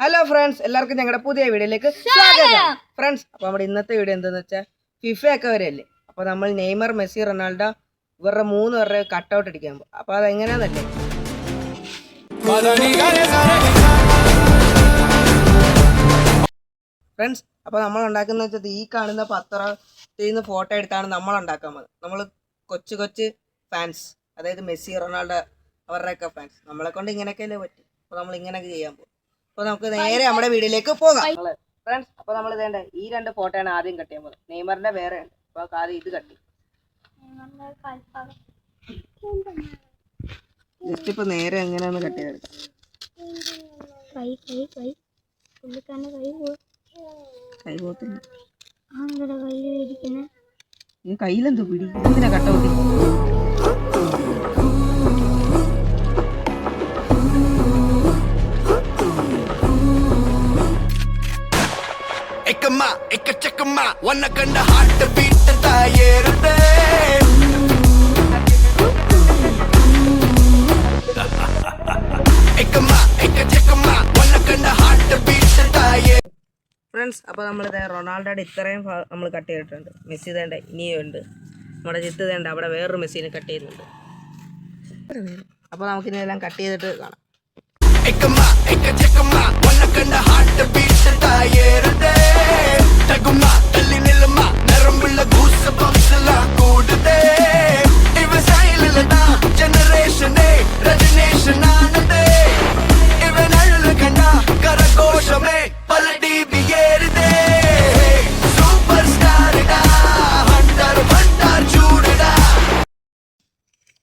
Hello friends, എല്ലാവർക്കും ഞങ്ങളുടെ പുതിയ വീഡിയോയിലേക്ക് സ്വാഗതം. ഫ്രണ്ട്സ്, അപ്പോൾ നമ്മുടെ ഇന്നത്തെ വീഡിയോ എന്താണെന്ന് വെച്ചാൽ ഫിഫ ഒക്കെ വരെയല്ലേ. അപ്പോൾ നമ്മൾ നെയ്മർ, മെസ്സി, റൊണാൾഡോ ഇവരുടെ 3 പേരുടെ കട്ടൗട്ട് അടിക്കാൻ പോകും. അപ്പോൾ അതെങ്ങനെയാണെന്നല്ലേ ഫ്രണ്ട്സ്. അപ്പോൾ നമ്മൾ ഉണ്ടാക്കുന്ന വെച്ചാൽ ഈ കാണുന്ന പത്രത്തിൽ നിന്ന് ഫോട്ടോ എടുത്താണ് നമ്മൾ ഉണ്ടാക്കാൻ പോകുന്നത്. നമ്മൾ കൊച്ചു ഫാൻസ്, അതായത് മെസ്സി, റൊണാൾഡോ അവരുടെയൊക്കെ ഫാൻസ്. നമ്മളെ കൊണ്ട് ഇങ്ങനെയൊക്കെയല്ലേ പറ്റും. അപ്പോൾ നമ്മൾ ഇങ്ങനെയൊക്കെ ചെയ്യാൻ പോകും. അപ്പോൾ നമുക്ക് നേരെ നമ്മുടെ വീഡിയോയിലേക്ക് പോകാം ഫ്രണ്ട്സ്. അപ്പോൾ നമ്മൾ ഇതേണ്ട ഈ 2 ഫോട്ടോയാണ് ആദ്യം കട്ട് ചെയ്യാൻ പോകുന്നത്. നെയ്മറിന്റെ വേറെ ഉണ്ട്. അപ്പോൾ ആദ്യം ഇത് കട്ട് ചെയ്യും. ജസ്റ്റ് ഇപ്പോൾ നേരെ എങ്ങനെയാണെന്ന് കട്ട് ചെയ്തെടുക്കാം. കൈ പോകത്തില്ല. കയ്യിലെന്തോ പിടി, എന്തിനാ കട്ടൗട്ടി? വന്നക്കണ്ട ഹാർട്ട് ബീറ്റ് തായേറുതേ ഫ്രണ്ട്സ്. അപ്പോൾ നമ്മളിത് റൊണാൾഡോയുടെ ഇത്രയും നമ്മൾ കട്ട് ചെയ്തിട്ടുണ്ട്. മെസ്സി തേണ്ട ഇനിയും ഉണ്ട്. നമ്മുടെ ജിത്ത് തേണ്ട അവിടെ വേറൊരു മെസ്സിനെ കട്ട് ചെയ്യുന്നുണ്ട്. അപ്പോൾ നമുക്കിനി എല്ലാം കട്ട് ചെയ്തിട്ട് കാണാം.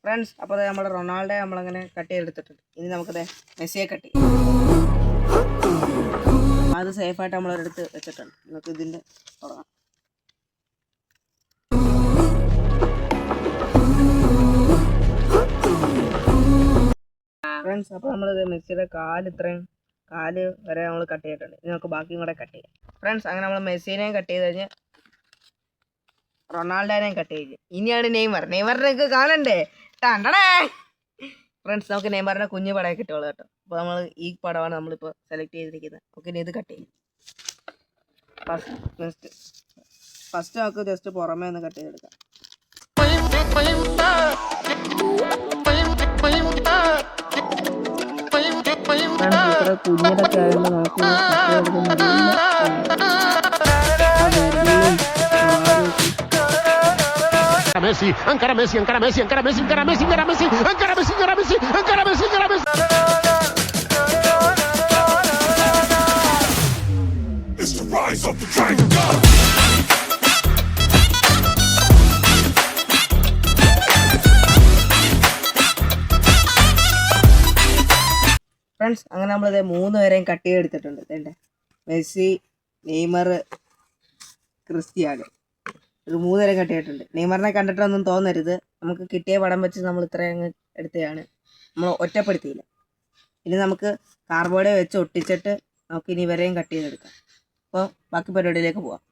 ഫ്രണ്ട്സ്, അപ്പോൾ നമ്മുടെ റൊണാൾഡോ നമ്മളങ്ങനെ കട്ട് ചെയ്തെടുത്തിട്ടുണ്ട്. ഇനി നമുക്കത് മെസ്സിയെ കട്ട് ചെയ്യും. അത് സേഫായിട്ട് നമ്മളൊരിടത്ത് വെച്ചിട്ടുണ്ട്. നമുക്ക് ഇതിൻ്റെ തുടങ്ങാം. ഫ്രണ്ട്സ്, അപ്പോൾ നമ്മളിത് മെസ്സിയുടെ കാല് വരെ നമ്മൾ കട്ട് ചെയ്തിട്ടുണ്ട്. ഇനി നമുക്ക് ബാക്കിയും കൂടെ കട്ട് ചെയ്യാം. ഫ്രണ്ട്സ്, അങ്ങനെ നമ്മൾ മെസ്സിനെയും കട്ട് ചെയ്ത് കഴിഞ്ഞ് റൊണാൾഡോനെയും കട്ട് ചെയ്ത് ഇനിയാണ് നെയ്മറിനൊക്കെ കാണണ്ടേ. ഫ്രണ്ട്സ്, നമുക്ക് നെയ്മറിന്റെ കുഞ്ഞു പടമൊക്കെ കിട്ടുള്ളൂ കേട്ടോ. അപ്പോൾ നമ്മൾ ഈ പടമാണ് നമ്മളിപ്പോൾ സെലക്ട് ചെയ്തിരിക്കുന്നത്. നമുക്ക് ഇനി ഇത് കട്ട് ചെയ്യും. ഫസ്റ്റ് നമുക്ക് ജസ്റ്റ് പുറമേ ഒന്ന് കട്ട് ചെയ്തെടുക്കാം. കുഞ്ഞിടൊക്കെ ആയതുകൊണ്ട് നമുക്ക് Messi, encara Messi, encara Messi, encara Messi, encara Messi, encara Messi, encara Messi, encara Messi, encara Messi, encara Messi. It's the rise of the Dragon God. Friends, അങ്ങനെ നമ്മളിത് 3 പേരെയും കട്ട് ചെയ്തെടുത്തിട്ടുണ്ട്. ഇതേണ്ട മെസ്സി, നെയ്മർ, ക്രിസ്ത്യാനോ, ഒരു 3 പേരെ cut ചെയ്തിട്ടുണ്ട്. നെയ്മറിനെ കണ്ടിട്ടൊന്നും തോന്നരുത്. നമുക്ക് കിട്ടിയ പടം വെച്ച് നമ്മൾ ഇത്രയും അങ്ങ് എടുത്തതാണ്. നമ്മൾ ഒറ്റപ്പെടുത്തിയില്ല. ഇനി നമുക്ക് കാർബോർഡ് വെച്ച് ഒട്ടിച്ചിട്ട് നമുക്ക് ഇനി ഇവരെയും കട്ട് ചെയ്തെടുക്കാം. അപ്പോൾ ബാക്കി പരിപാടിയിലേക്ക് പോവാം.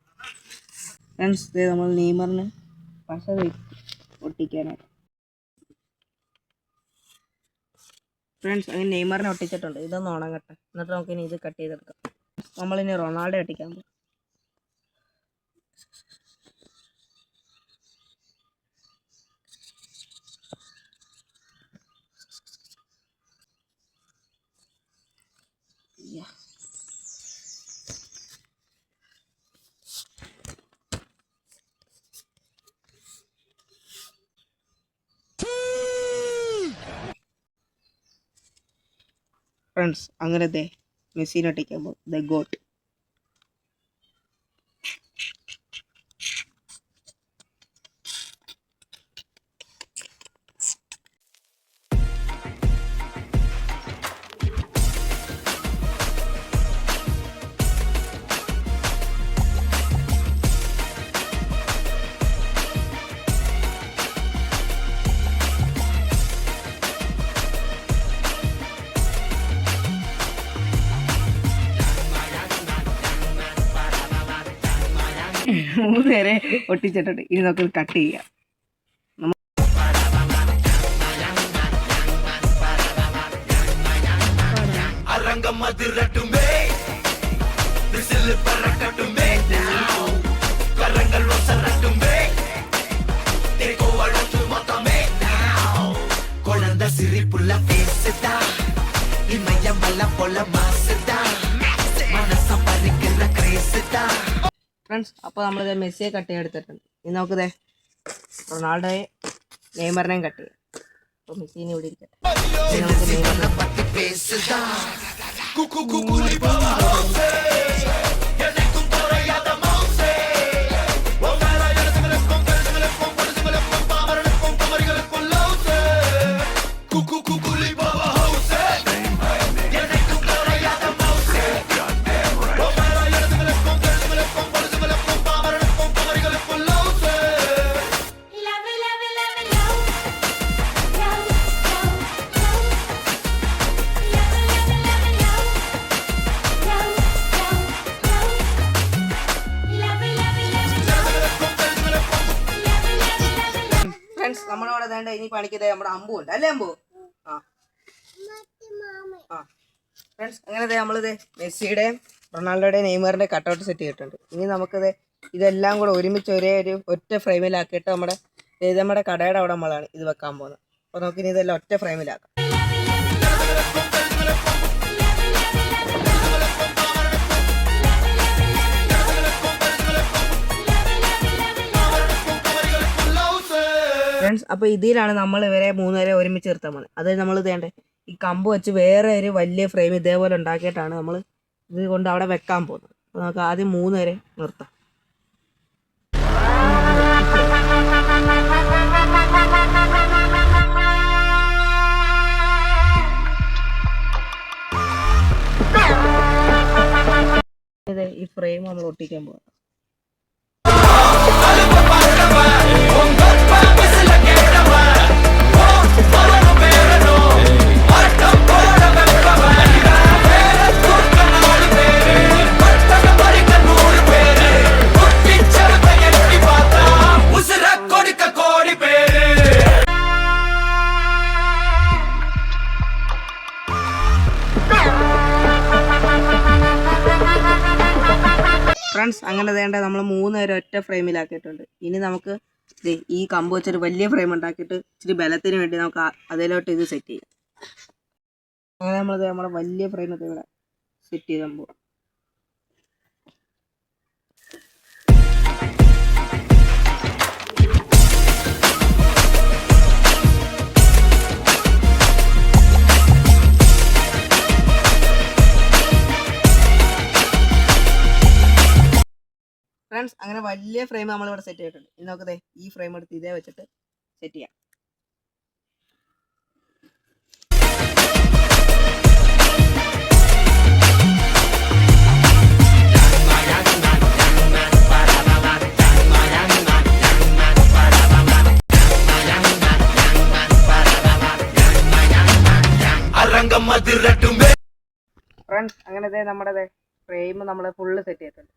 ഫ്രണ്ട്സ്, ഇത് നമ്മൾ നെയ്മറിന് പശ ഒട്ടിക്കാനായിട്ട്. ഫ്രണ്ട്സ്, അങ്ങനെ നെയ്മറിനെ ഒട്ടിച്ചിട്ടുണ്ട്. ഇതൊന്ന് ഉണങ്ങട്ടെ, എന്നിട്ട് നമുക്കിനി ഇത് കട്ട് ചെയ്തെടുക്കാം. നമ്മളിനി റൊണാൾഡോ ഒട്ടിക്കാൻ പോകും. ഫ്രണ്ട്സ്, അങ്ങനെ മെസ്സിനെ ഒട്ടിക്കാൻ പോകും. The got. മൂന്ന് പേരെ ഒട്ടിച്ചിട്ടുണ്ട്. ഇനി നമുക്ക് കട്ട് ചെയ്യാം. அரங்கம் அதிரட்டுமே ഫ്രണ്ട്സ്, അപ്പോൾ നമ്മളിത് മെസ്സിയെ കട്ട് ചെയ്തെടുത്തിട്ടുണ്ട്. ഇനി നമുക്കിത് റൊണാൾഡോയെ നെയ്മറിനെയും കട്ട് ചെയ്യാം. അപ്പോൾ മെസ്സിനെ ഇവിടെ ഇരിക്കട്ടെ. ഇനി നമുക്ക് നെയ്മറിനെ ഫ്രണ്ട്സ്, നമ്മളിവിടെ വേണ്ട ഇനി പണിക്കത് നമ്മുടെ അമ്പു ഉണ്ട് അല്ലേ അമ്പു? ആ ഫ്രണ്ട്സ്, അങ്ങനെ നമ്മളിത് മെസ്സിയുടെയും റൊണാൾഡോയുടെയും നെയ്മറിന്റെ കട്ടൗട്ട് സെറ്റ് ചെയ്തിട്ടുണ്ട്. ഇനി നമുക്കിത് ഇതെല്ലാം കൂടെ ഒരുമിച്ച് ഒറ്റ ഫ്രെയിമിലാക്കിയിട്ട് നമ്മുടെ കടയുടെ അവിടെ നമ്മളാണ് ഇത് വെക്കാൻ പോകുന്നത്. അപ്പോൾ നമുക്കിനി ഇതെല്ലാം ഒറ്റ ഫ്രെയിമിലാക്കാം. ഫ്രണ്ട്സ്, അപ്പോൾ ഇതിലാണ് നമ്മൾ ഇവരെ മൂന്നുപേരെ ഒരുമിച്ച് നിർത്താൻ പോകുന്നത്. അത് നമ്മൾ ഇതേണ്ടേ ഈ കമ്പ് വെച്ച് വേറെ ഒരു വലിയ ഫ്രെയിം ഇതേപോലെ ഉണ്ടാക്കിയിട്ടാണ് നമ്മൾ ഇത് കൊണ്ട് അവിടെ വെക്കാൻ പോകുന്നത്. അപ്പോൾ നമുക്ക് ആദ്യം മൂന്നുപേരെ നിർത്താം. ഈ ഫ്രെയിം നമ്മൾ ഒട്ടിക്കാൻ പോകാം. ഫ്രണ്ട്സ്, അങ്ങനെ വേണ്ട നമ്മൾ മൂന്നുപേരെ ഒറ്റ ഫ്രെയിമിലാക്കിയിട്ടുണ്ട്. ഇനി നമുക്ക് ഈ കമ്പ് വെച്ചൊരു വലിയ ഫ്രെയിം ഉണ്ടാക്കിയിട്ട് ഇച്ചിരി ബലത്തിന് വേണ്ടി നമുക്ക് അതിലോട്ട് ഇത് സെറ്റ് ചെയ്യാം. അങ്ങനെ നമ്മളത് നമ്മുടെ വലിയ ഫ്രെയിമൊക്കെ ഇവിടെ സെറ്റ് ചെയ്താൽ പോവാം. ഫ്രണ്ട്സ്, അങ്ങനെ വലിയ ഫ്രെയിം നമ്മളിവിടെ സെറ്റ് ചെയ്തിട്ടുണ്ട്. ഇനി നമുക്ക് ഈ ഫ്രെയിം എടുത്ത് ഇതേ വെച്ചിട്ട് സെറ്റ് ചെയ്യാം. ഫ്രണ്ട്സ്, അങ്ങനെ നമ്മുടെ ഫ്രെയിം നമ്മൾ ഫുള്ള് സെറ്റ് ചെയ്തിട്ടുണ്ട്.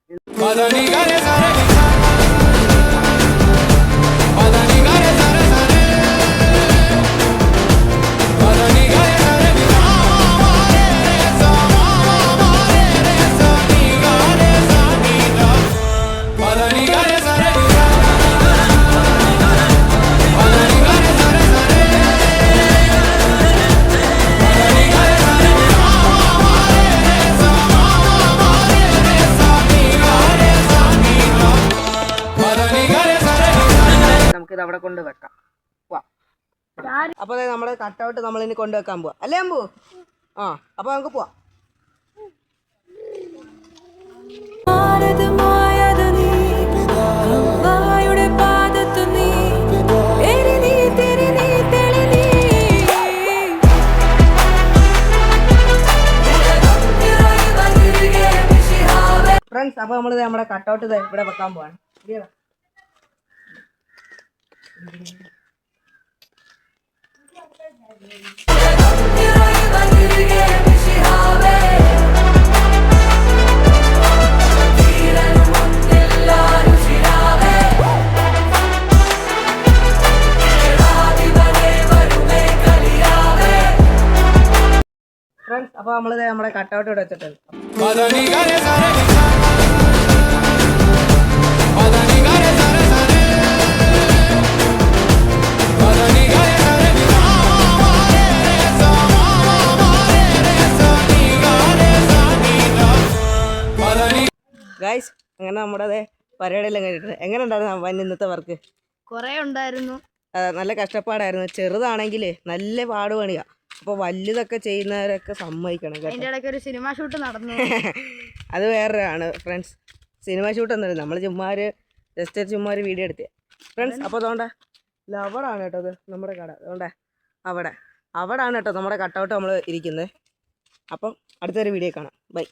നമുക്കിത് അവിടെ കൊണ്ട് വെക്കാം. അപ്പോൾ നമ്മുടെ കട്ടൗട്ട് നമ്മളിനി കൊണ്ടുവെക്കാൻ പോവാം അല്ലേ അമ്പു? അപ്പോൾ നമുക്ക് പോവാം. ഫ്രണ്ട്സ്, അപ്പോൾ നമ്മൾ നമ്മുടെ കട്ടൗട്ട് ഇവിടെ വെക്കാൻ പോവാണ്. ഫ്രണ്ട്സ്, അപ്പോൾ നമ്മളിത് നമ്മുടെ കട്ടൗട്ട് ഇവിടെ വെച്ചിട്ടുണ്ട്. ഗൈസ് അങ്ങനെ നമ്മുടെ പരിപാടിയെല്ലാം കഴിഞ്ഞിട്ടുണ്ട്. എങ്ങനെ ഉണ്ടായിരുന്നു അവൻ ഇന്നത്തെ വർക്ക്? കൊറേ ഉണ്ടായിരുന്നു. നല്ല കഷ്ടപ്പാടായിരുന്നു. ചെറുതാണെങ്കിൽ നല്ല പാടുപണിയാ. അപ്പോൾ വലുതൊക്കെ ചെയ്യുന്നവരൊക്കെ സമ്മതിക്കണം കേട്ടോ. അതിൻ്റെ ഇടയ്ക്ക് ഒരു സിനിമ ഷൂട്ട് നടന്നു. അത് വേറൊരാണ് ഫ്രണ്ട്സ്. സിനിമ ഷൂട്ടൊന്നും നമ്മൾ ചുമ്മാ ഒരു വീഡിയോ എടുത്തേ ഫ്രണ്ട്സ്. അപ്പോൾ അതുകൊണ്ടാ അവിടാണ് കേട്ടോ അത് നമ്മുടെ കട. അതുകൊണ്ടാ അവിടാണ് കേട്ടോ നമ്മുടെ കട്ടൗട്ട് നമ്മൾ ഇരിക്കുന്നത്. അപ്പം അടുത്തൊരു വീഡിയോ കാണാം. ബൈ.